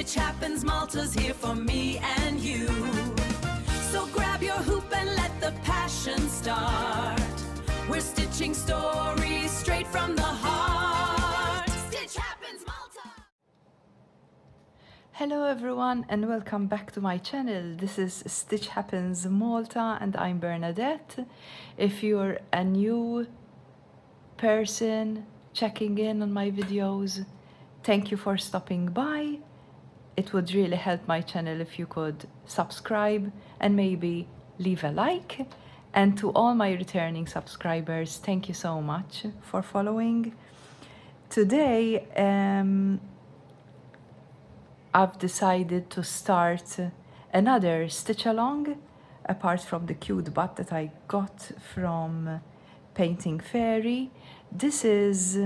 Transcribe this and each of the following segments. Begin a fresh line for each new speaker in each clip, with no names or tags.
Stitch Happens Malta's here for me and you. So grab your hoop and let the passion start. We're stitching stories straight from the heart. Stitch Happens Malta!
Hello everyone and welcome back to my channel. This is Stitch Happens Malta and I'm Bernadette. If you're a new person checking in on my videos, thank you for stopping by. It would really help my channel if you could subscribe and maybe leave a like. And to all my returning subscribers, thank you so much for following. Today, I've decided to start another stitch along, apart from the cute bud that I got from Painting Fairy. This is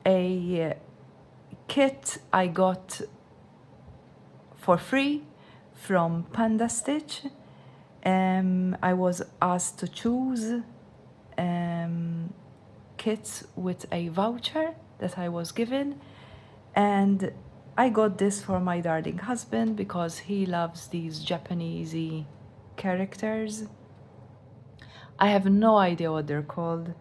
a kit I got for free from Panda Stitch. I was asked to choose kits with a voucher that I was given, and I got this for my darling husband because he loves these Japanesey characters. I have no idea what they're called.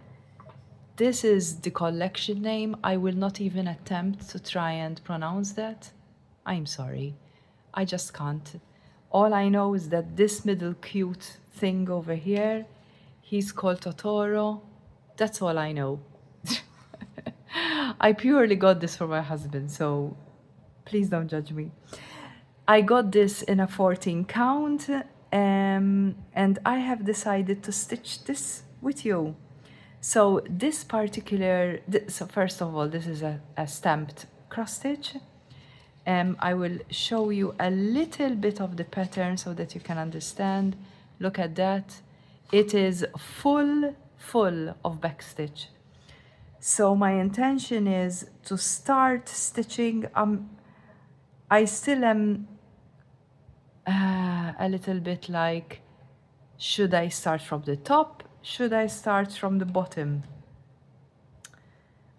This is the collection name. I will not even attempt to try and pronounce that. I'm sorry. I just can't. All I know is that this middle cute thing over here, he's called Totoro. That's all I know. I purely got this for my husband, so please don't judge me. I got this in a 14 count, and I have decided to stitch this with you. So this particular, so first of all, this is a stamped cross stitch. I will show you a little bit of the pattern so that you can understand. Look at that. It is full of back stitch. So my intention is to start stitching. I still am a little bit like, should I start from the top? Should I start from the bottom?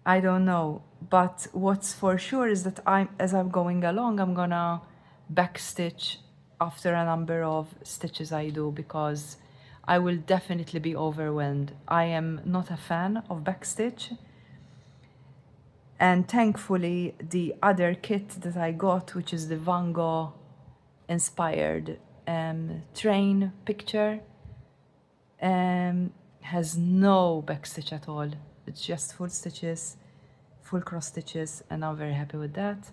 I don't know, but what's for sure is that as I'm going along, I'm gonna backstitch after a number of stitches I do, because I will definitely be overwhelmed. I am not a fan of backstitch, and thankfully the other kit that I got, which is the Van Gogh inspired train picture, has no backstitch at all. It's just full stitches, full cross stitches, and I'm very happy with that.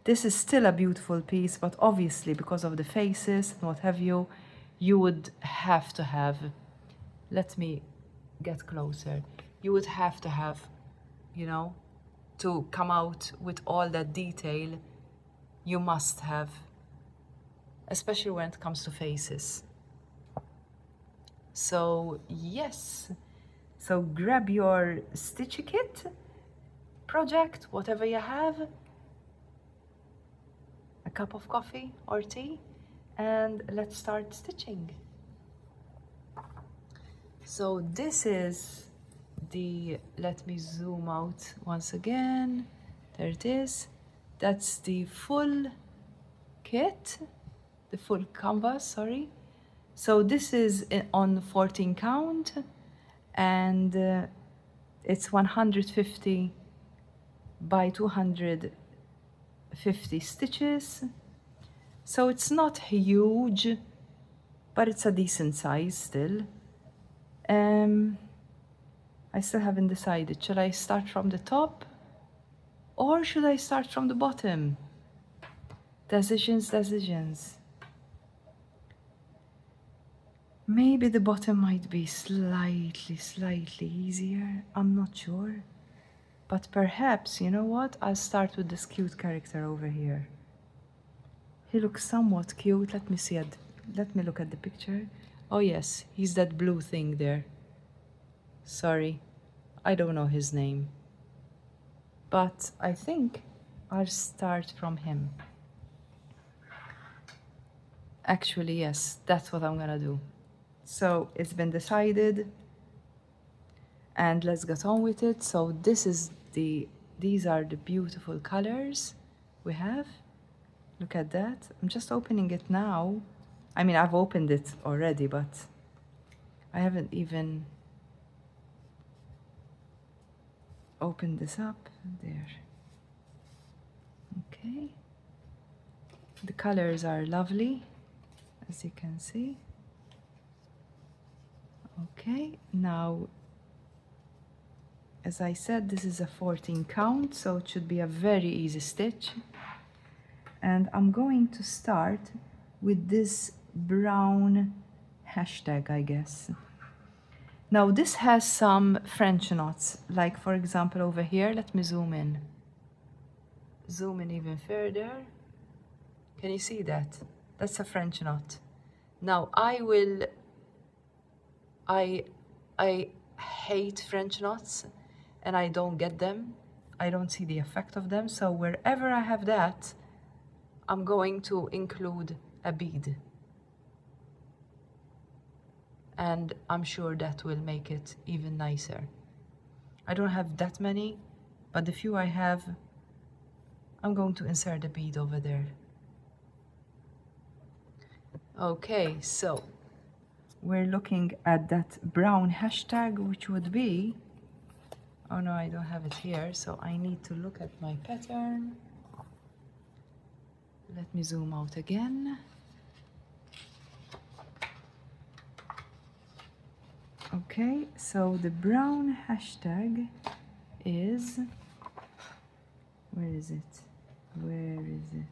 This is still a beautiful piece, but obviously because of the faces and what have you, you would have to have, let me get closer, you would have to have, you know, to come out with all that detail, you must have, especially when it comes to faces. So yes, so grab your stitchy kit, project, whatever you have, a cup of coffee or tea, and let's start stitching. So this is the, let me zoom out once again, there it is. That's the full kit, the full canvas, sorry. So this is on 14 count, and it's 150 by 250 stitches. So it's not huge, but it's a decent size still. I still haven't decided. Should I start from the top or should I start from the bottom? Decisions. Maybe the bottom might be slightly easier. I'm not sure. But perhaps, you know what? I'll start with this cute character over here. He looks somewhat cute. Let me see. Let me look at the picture. Oh yes, he's that blue thing there. Sorry, I don't know his name. But I think I'll start from him. Actually, yes, that's what I'm gonna do. So it's been decided, and let's get on with it. So this is these are the beautiful colors we have. Look at that. I'm just opening it now. I mean, I've opened it already, but I haven't even opened this up. There. Okay. The colors are lovely, as you can see. Okay, now, as I said, this is a 14 count, so it should be a very easy stitch. And I'm going to start with this brown hashtag, I guess. Now, this has some French knots, like for example over here. Let me zoom in. Zoom in even further. Can you see that? That's a French knot. Now, I hate French knots and I don't get them. I don't see the effect of them. So wherever I have that, I'm going to include a bead. And I'm sure that will make it even nicer. I don't have that many, but the few I have, I'm going to insert a bead over there. Okay, so we're looking at that brown hashtag, which would be, oh no, I don't have it here, so I need to look at my pattern. Let me zoom out again. Okay, so the brown hashtag is, where is it? Where is it?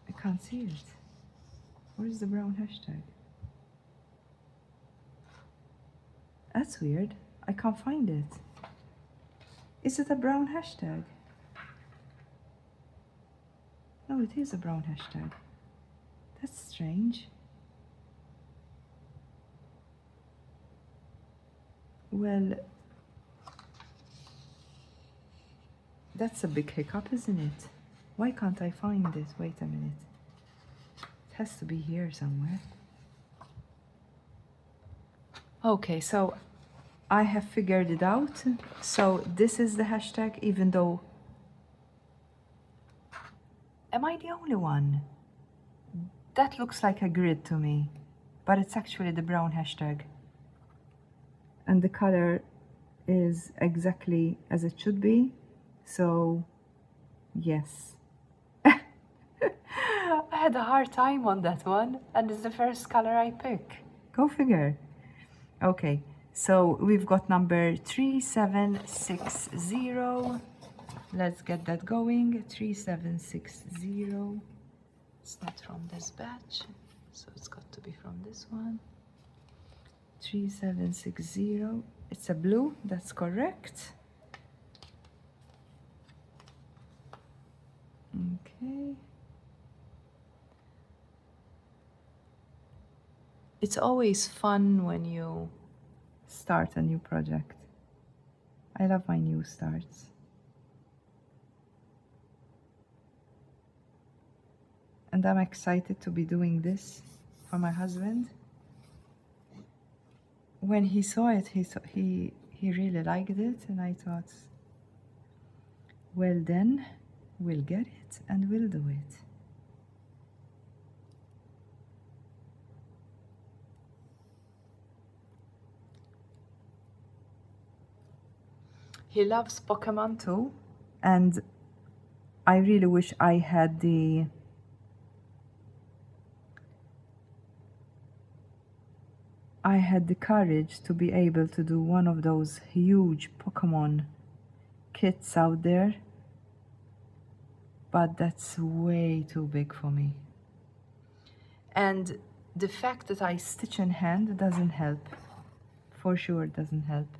I can't see it. Where is the brown hashtag? That's weird. I can't find it. Is it a brown hashtag? No, it is a brown hashtag. That's strange. Well, that's a big hiccup, isn't it? Why can't I find it? Wait a minute. It has to be here somewhere. Okay, so I have figured it out. So this is the hashtag, even though... Am I the only one? That looks like a grid to me, but it's actually the brown hashtag. And the color is exactly as it should be. So, yes. I had a hard time on that one, and it's the first color I pick. Go figure. Okay, so we've got number 3760. Let's get that going. 3760. It's not from this batch, so it's got to be from this one. 3760. It's a blue, that's correct. Okay. It's always fun when you start a new project. I love my new starts. And I'm excited to be doing this for my husband. When he saw it, he really liked it, and I thought, well then, we'll get it and we'll do it. He loves Pokemon too, and I really wish I had the courage to be able to do one of those huge Pokemon kits out there, but that's way too big for me. And the fact that I stitch in hand doesn't help. For sure doesn't help.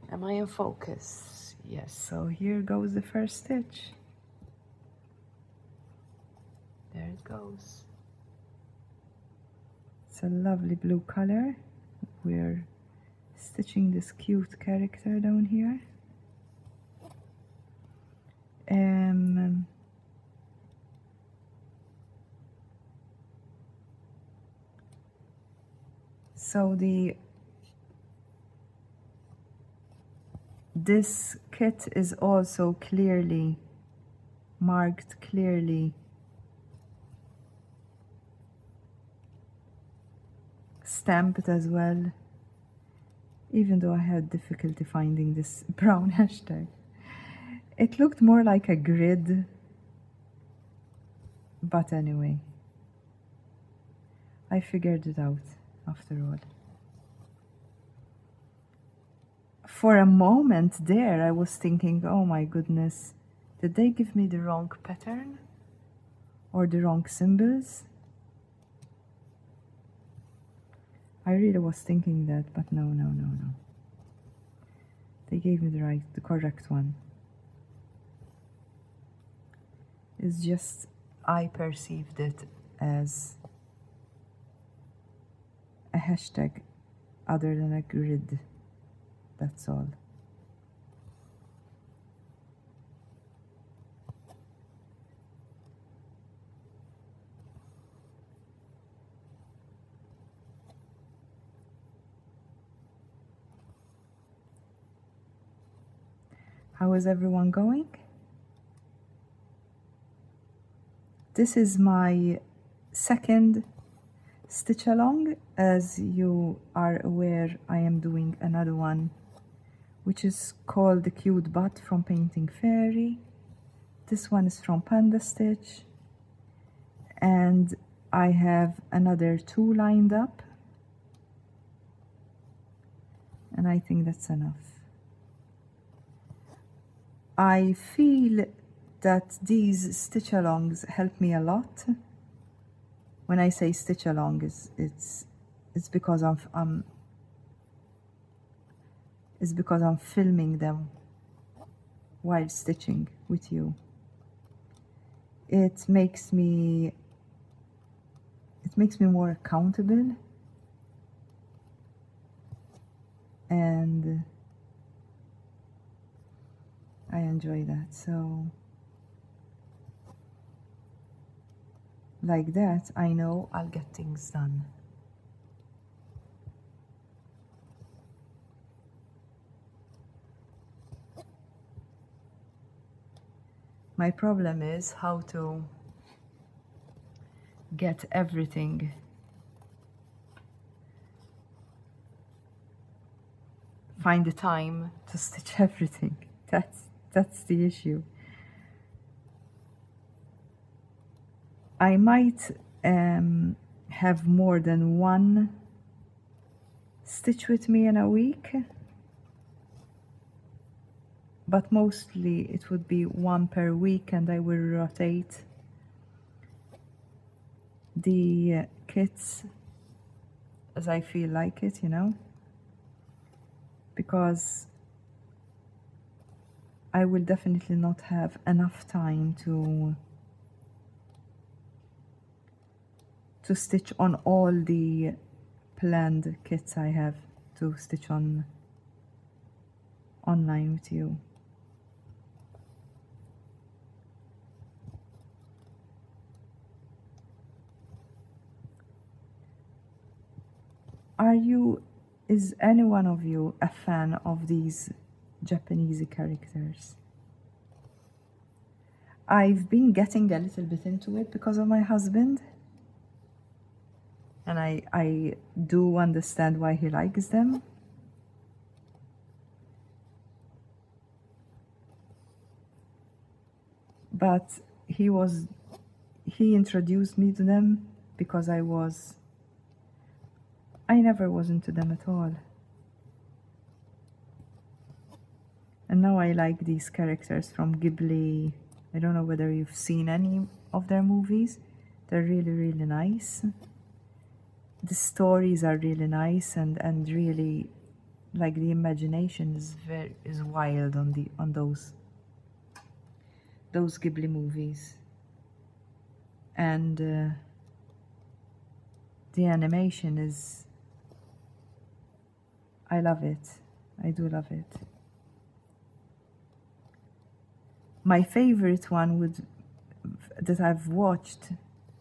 Am I in focus? Yes, so here goes the first stitch. There it goes. It's a lovely blue color. We're stitching this cute character down here. So the This kit is also clearly marked, clearly stamped as well, even though I had difficulty finding this brown hashtag. It looked more like a grid, but anyway, I figured it out after all. For a moment there, I was thinking, oh my goodness, did they give me the wrong pattern or the wrong symbols? I really was thinking that, but no. They gave me the correct one. It's just I perceived it as a hashtag other than a grid. That's all. How is everyone going? This is my second stitch along. As you are aware, I am doing another one which is called The Cute Butt from Painting Fairy. This one is from Panda Stitch, and I have another 2 lined up, and I think that's enough. I feel that these stitch alongs help me a lot. When I say stitch along, it's because I'm filming them while stitching with you. It makes me more accountable, and I enjoy that. So like that, I know I'll get things done. My problem is how to get everything find the time to stitch everything. That's the issue. I might have more than one stitch with me in a week, but mostly it would be one per week, and I will rotate the kits as I feel like it, you know, because I will definitely not have enough time to stitch on all the planned kits I have to stitch on online with you. Is any one of you a fan of these Japanese characters? I've been getting a little bit into it because of my husband, and I do understand why he likes them. But he introduced me to them because I never was into them at all. And now I like these characters from Ghibli. I don't know whether you've seen any of their movies. They're really, really nice. The stories are really nice, and really, like, the imagination is wild on those Ghibli movies. And the animation is, I love it. I do love it. My favorite one that I've watched,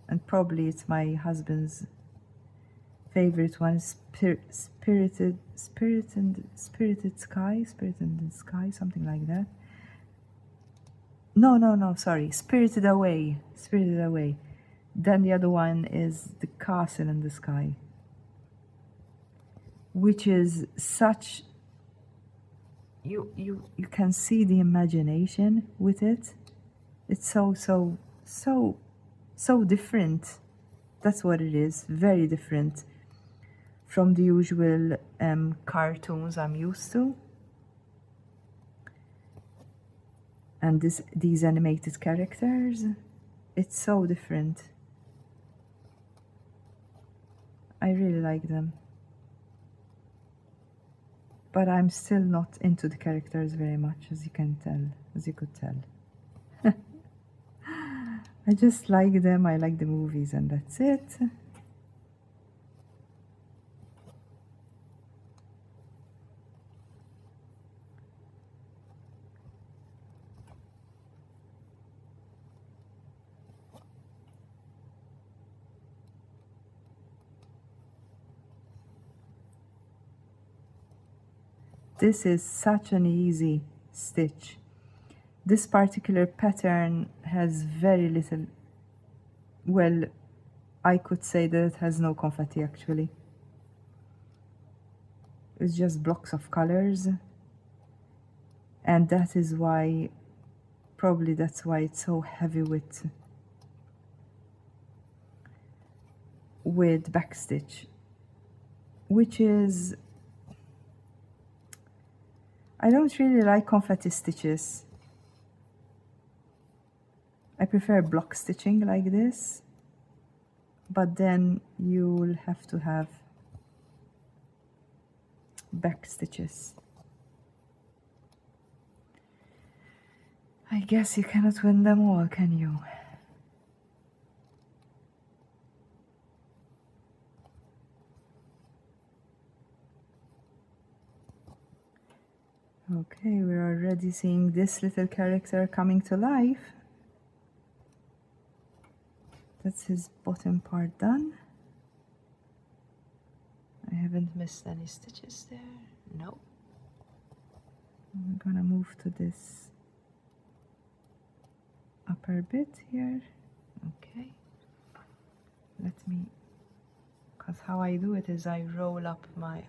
and probably it's my husband's favorite one is Spirited Sky, Spirit in the Sky, something like that. No, sorry, Spirited Away, Spirited Away. Then the other one is The Castle in the Sky, which is such, you can see the imagination with it. It's so different. That's what it is, very different from the usual cartoons I'm used to. And these animated characters, it's so different. I really like them. But I'm still not into the characters very much, as you can tell, as you could tell. I just like them, I like the movies, and that's it. This is such an easy stitch. This particular pattern has very little, well, I could say that it has no confetti actually. It's just blocks of colors, and that is why, probably that's why it's so heavy with backstitch, which is, I don't really like confetti stitches. I prefer block stitching like this, but then you'll have to have back stitches. I guess you cannot win them all, can you? Okay, we're already seeing this little character coming to life. That's his bottom part done. I haven't missed any stitches there. No. We're gonna move to this upper bit here. Okay. Let me, because how I do it is I roll up my,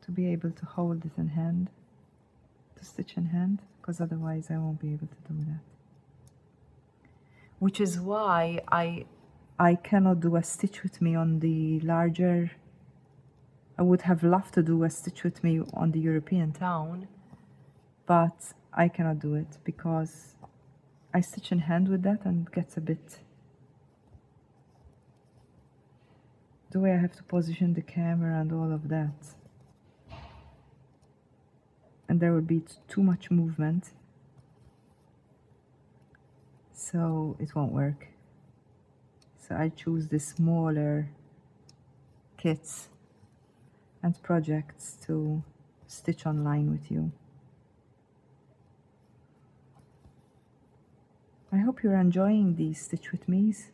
to be able to hold it in hand, to stitch in hand, because otherwise I won't be able to do that. Which is why I cannot do a stitch with me on the larger, I would have loved to do a stitch with me on the European town, but I cannot do it because I stitch in hand with that and it gets a bit, the way I have to position the camera and all of that. And there would be too much movement, so it won't work. So I choose the smaller kits and projects to stitch online with you. I hope you're enjoying these stitch with me's.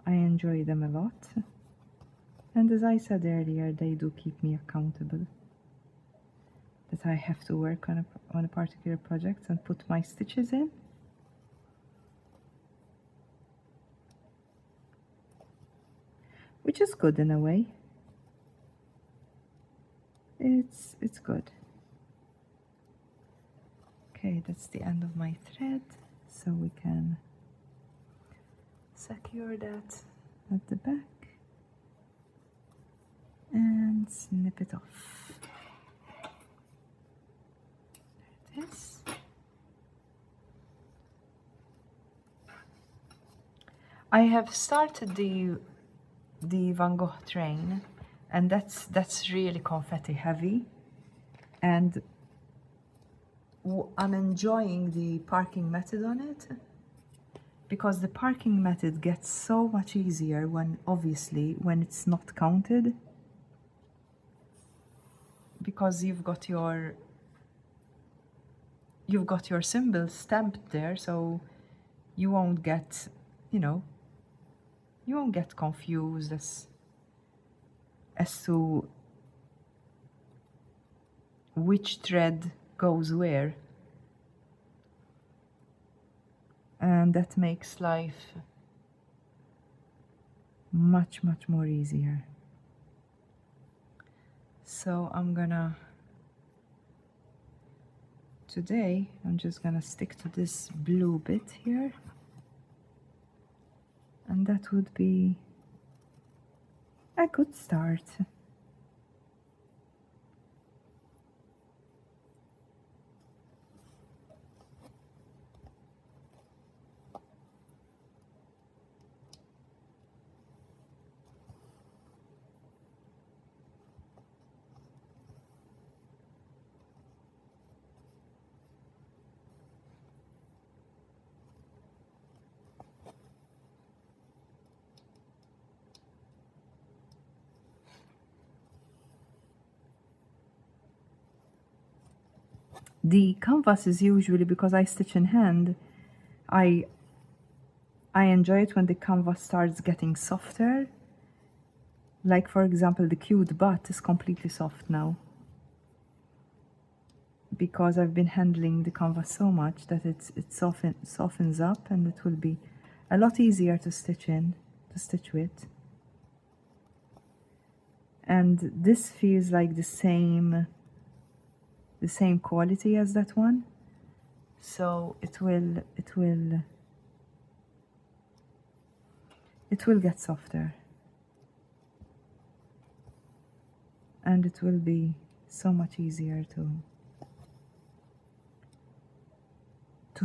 I enjoy them a lot. And as I said earlier, they do keep me accountable. That I have to work on a particular project and put my stitches in. Which is good in a way. It's good. Okay, that's the end of my thread, so we can secure that at the back and snip it off. There it is. I have started the Van Gogh train, and that's really confetti heavy, and I'm enjoying the parking method on it, because the parking method gets so much easier when, obviously, when it's not counted, because you've got your you've got your symbol stamped there, so you won't get, you know, you won't get confused as to which thread goes where. And that makes life much, much more easier. So today I'm just gonna stick to this blue bit here, and that would be a good start. The canvas is usually, because I stitch in hand, I enjoy it when the canvas starts getting softer. Like, for example, the cute butt is completely soft now, because I've been handling the canvas so much that it softens up, and it will be a lot easier to stitch with. And this feels like the same quality as that one, so it will get softer, and it will be so much easier to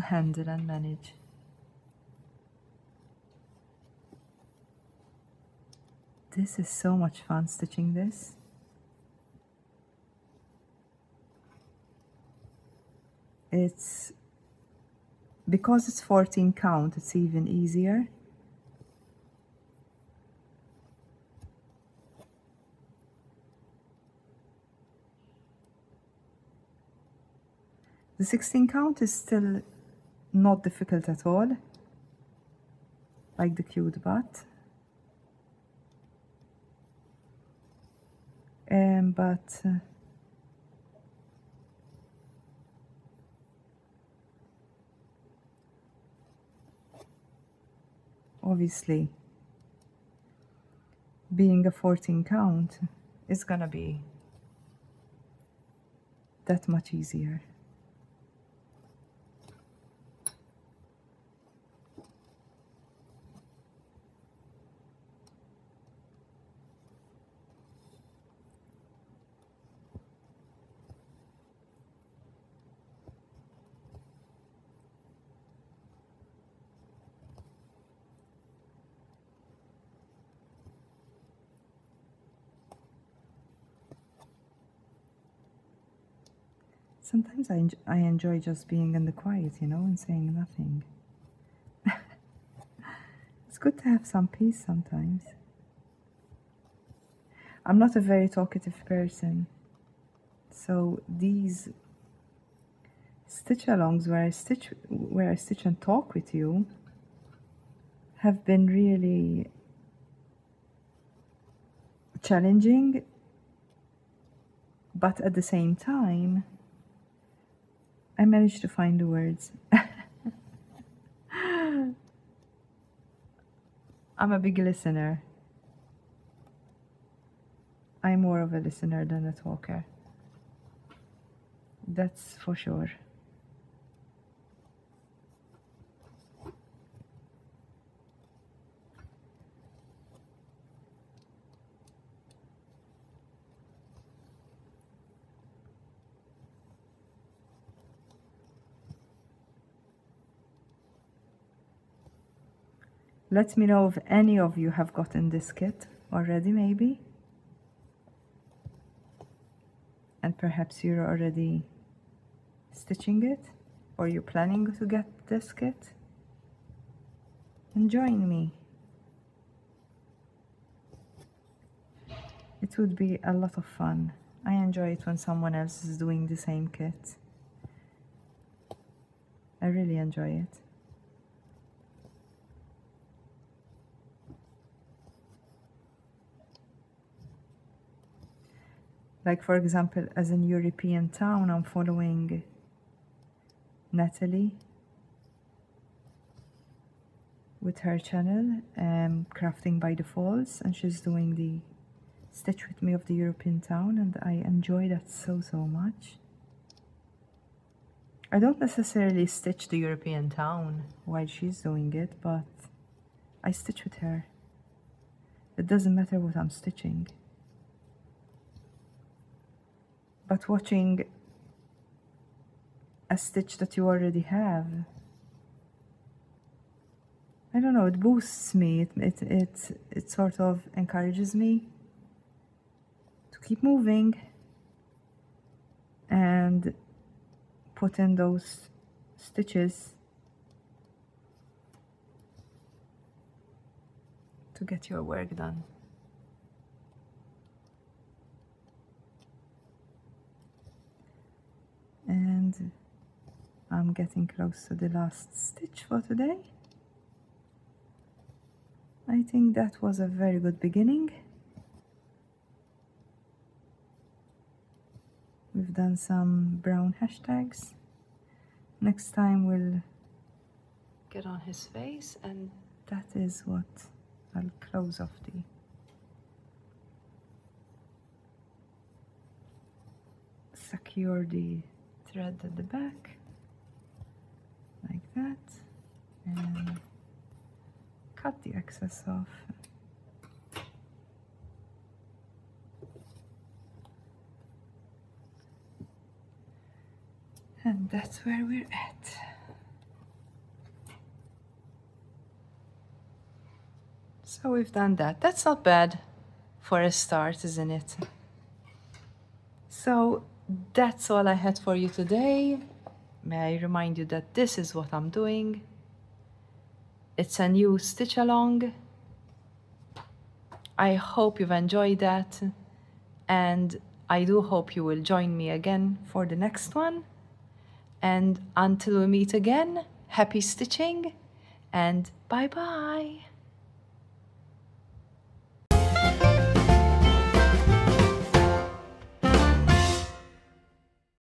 handle and manage. This is so much fun stitching this. It's because it's 14 count, it's even easier. The 16 count is still not difficult at all, like the cute butt. But obviously, being a 14 count is gonna be that much easier. Sometimes I enjoy just being in the quiet, you know, and saying nothing. It's good to have some peace sometimes. I'm not a very talkative person, so these stitch-alongs where I stitch and talk with you have been really challenging, but at the same time, I managed to find the words. I'm a big listener. I'm more of a listener than a talker. That's for sure. Let me know if any of you have gotten this kit already, maybe. And perhaps you're already stitching it, or you're planning to get this kit. And join me. It would be a lot of fun. I enjoy it when someone else is doing the same kit. I really enjoy it. Like, for example, as an European town, I'm following Natalie with her channel, Crafting by the Falls, and she's doing the Stitch with me of the European town, and I enjoy that so much. I don't necessarily stitch the European town while she's doing it, but I stitch with her. It doesn't matter what I'm stitching. But watching a stitch that you already have, I don't know, it boosts me. It sort of encourages me to keep moving and put in those stitches to get your work done. And I'm getting close to the last stitch for today. I think that was a very good beginning. We've done some brown hashtags. Next time we'll get on his face, and that is what I'll close off the secure the thread at the back like that, and cut the excess off. And that's where we're at. So we've done that. That's not bad for a start, isn't it? So that's all I had for you today. May I remind you that this is what I'm doing. It's a new stitch along. I hope you've enjoyed that, and I do hope you will join me again for the next one. And until we meet again, happy stitching and bye-bye.